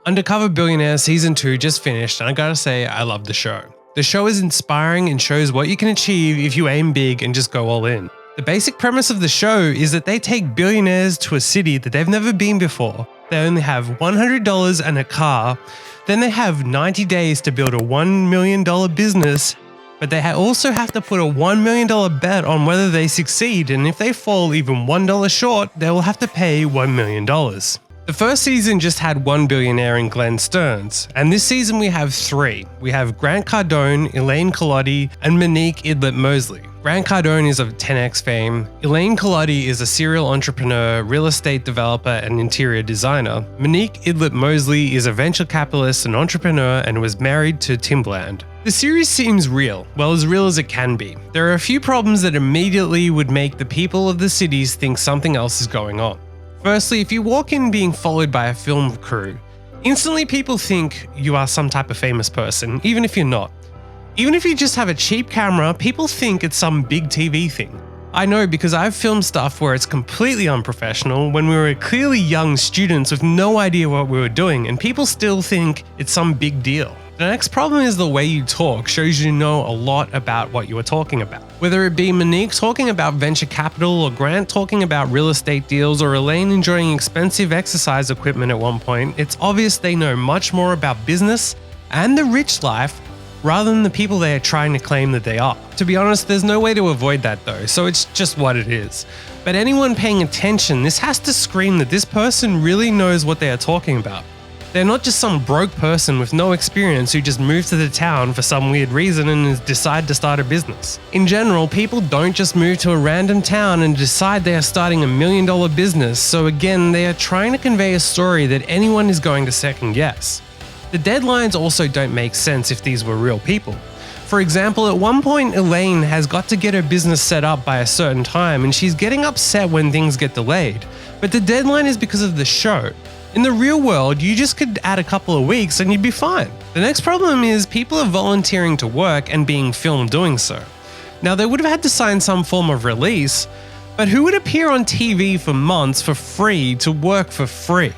Undercover Billionaire Season 2 just finished, and I gotta say, I love the show. The show is inspiring and shows what you can achieve if you aim big and just go all in. The basic premise of the show is that they take billionaires to a city that they've never been before. They only have $100 and a car, then they have 90 days to build a $1 million business, but they also have to put a $1 million bet on whether they succeed, and if they fall even $1 short, they will have to pay $1 million. The first season just had one billionaire in Glenn Stearns, and this season we have three. We have Grant Cardone, Elaine Culotti, and Monique Idlett-Mosley. Grant Cardone is of 10x fame. Elaine Culotti is a serial entrepreneur, real estate developer, and interior designer. Monique Idlett-Mosley is a venture capitalist and entrepreneur and was married to Timbaland. The series seems real as it can be. There are a few problems that immediately would make the people of the cities think something else is going on. Firstly, if you walk in being followed by a film crew, instantly people think you are some type of famous person, even if you're not. Even if you just have a cheap camera, people think it's some big TV thing. I know because I've filmed stuff where it's completely unprofessional when we were clearly young students with no idea what we were doing, and people still think it's some big deal. The next problem is the way you talk shows you know a lot about what you are talking about. Whether it be Monique talking about venture capital, or Grant talking about real estate deals, or Elaine enjoying expensive exercise equipment at one point, it's obvious they know much more about business and the rich life rather than the people they are trying to claim that they are. To be honest, there's no way to avoid that though, so it's just what it is. But anyone paying attention, this has to scream that this person really knows what they are talking about. They're not just some broke person with no experience who just moved to the town for some weird reason and has decided to start a business. In general, people don't just move to a random town and decide they are starting a $1 million business, so again, they are trying to convey a story that anyone is going to second guess. The deadlines also don't make sense if these were real people. For example, at one point Elaine has got to get her business set up by a certain time and she's getting upset when things get delayed. But the deadline is because of the show. In the real world, you just could add a couple of weeks and you'd be fine. The next problem is people are volunteering to work and being filmed doing so. Now, they would have had to sign some form of release, but who would appear on TV for months for free to work for free?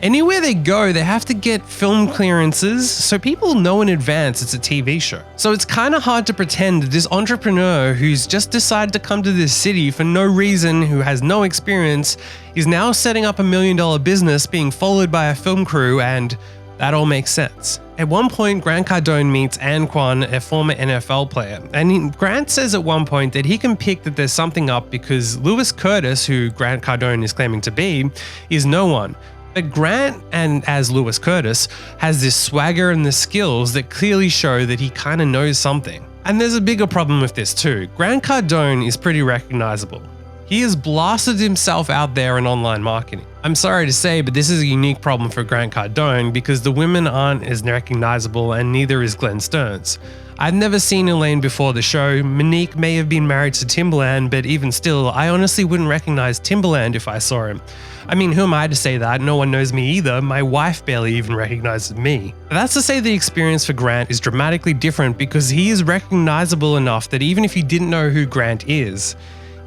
Anywhere they go, they have to get film clearances, so people know in advance it's a TV show. So it's kind of hard to pretend that this entrepreneur who's just decided to come to this city for no reason, who has no experience, is now setting up a $1 million business being followed by a film crew, and that all makes sense. At one point, Grant Cardone meets Anquan, a former NFL player, and Grant says at one point that he can pick that there's something up because Lewis Curtis, who Grant Cardone is claiming to be, is no one. But Grant, and as Lewis Curtis, has this swagger and the skills that clearly show that he kind of knows something. And there's a bigger problem with this too. Grant Cardone is pretty recognizable. He has blasted himself out there in online marketing. I'm sorry to say, but this is a unique problem for Grant Cardone because the women aren't as recognizable and neither is Glenn Stearns. I've never seen Elaine before the show. Monique may have been married to Timbaland, but even still, I honestly wouldn't recognize Timbaland if I saw him. I mean, who am I to say that? No one knows me either. My wife barely even recognizes me. But that's to say the experience for Grant is dramatically different because he is recognizable enough that even if you didn't know who Grant is,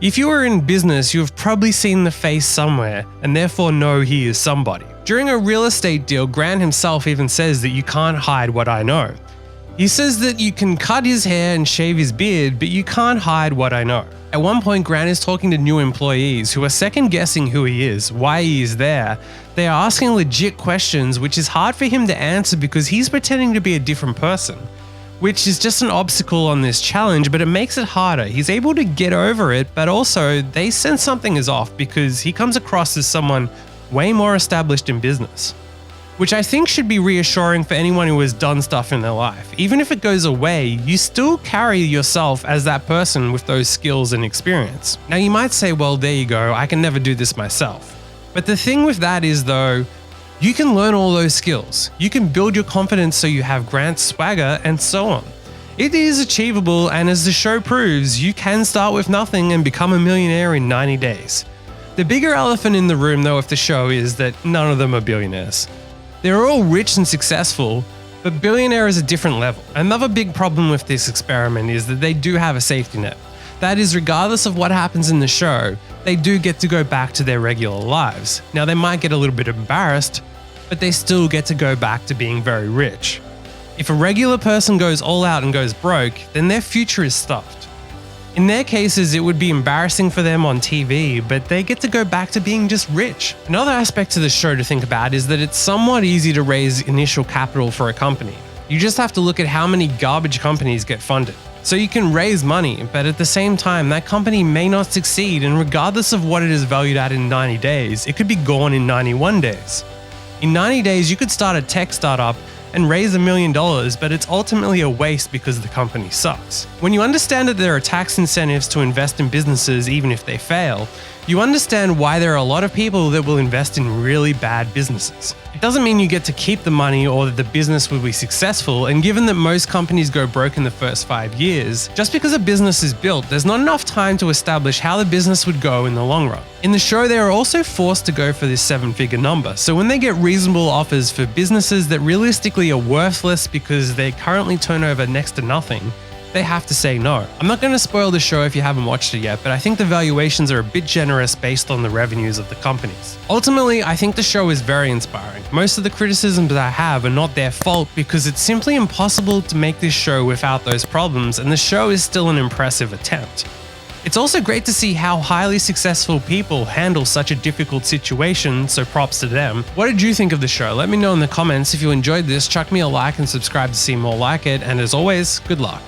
if you are in business, you have probably seen the face somewhere and therefore know he is somebody. During a real estate deal, Grant himself even says that you can't hide what I know. He says that you can cut his hair and shave his beard, but you can't hide what I know. At one point, Grant is talking to new employees who are second guessing who he is, why he is there. They are asking legit questions, which is hard for him to answer because he's pretending to be a different person, which is just an obstacle on this challenge, but it makes it harder. He's able to get over it, but also they sense something is off because he comes across as someone way more established in business, which I think should be reassuring for anyone who has done stuff in their life. Even if it goes away, you still carry yourself as that person with those skills and experience. Now you might say, well, there you go, I can never do this myself. But the thing with that is though, you can learn all those skills. You can build your confidence so you have Grant's swagger and so on. It is achievable, and as the show proves, you can start with nothing and become a millionaire in 90 days. The bigger elephant in the room though of the show is that none of them are billionaires. They're all rich and successful, but billionaire is a different level. Another big problem with this experiment is that they do have a safety net. That is, regardless of what happens in the show, they do get to go back to their regular lives. Now, they might get a little bit embarrassed, but they still get to go back to being very rich. If a regular person goes all out and goes broke, then their future is stuffed. In their cases, it would be embarrassing for them on TV, but they get to go back to being just rich. Another aspect to the show to think about is that it's somewhat easy to raise initial capital for a company. You just have to look at how many garbage companies get funded. So you can raise money, but at the same time, that company may not succeed, and regardless of what it is valued at in 90 days, it could be gone in 91 days. In 90 days, you could start a tech startup and raise $1 million, but it's ultimately a waste because the company sucks. When you understand that there are tax incentives to invest in businesses even if they fail, you understand why there are a lot of people that will invest in really bad businesses. It doesn't mean you get to keep the money or that the business will be successful, and given that most companies go broke in the first 5 years, just because a business is built, there's not enough time to establish how the business would go in the long run. In the show, they are also forced to go for this 7-figure number, so when they get reasonable offers for businesses that realistically are worthless because they currently turn over next to nothing, they have to say no. I'm not going to spoil the show if you haven't watched it yet, but I think the valuations are a bit generous based on the revenues of the companies. Ultimately, I think the show is very inspiring. Most of the criticisms I have are not their fault because it's simply impossible to make this show without those problems, and the show is still an impressive attempt. It's also great to see how highly successful people handle such a difficult situation, so props to them. What did you think of the show? Let me know in the comments. If you enjoyed this, chuck me a like and subscribe to see more like it, and as always, good luck.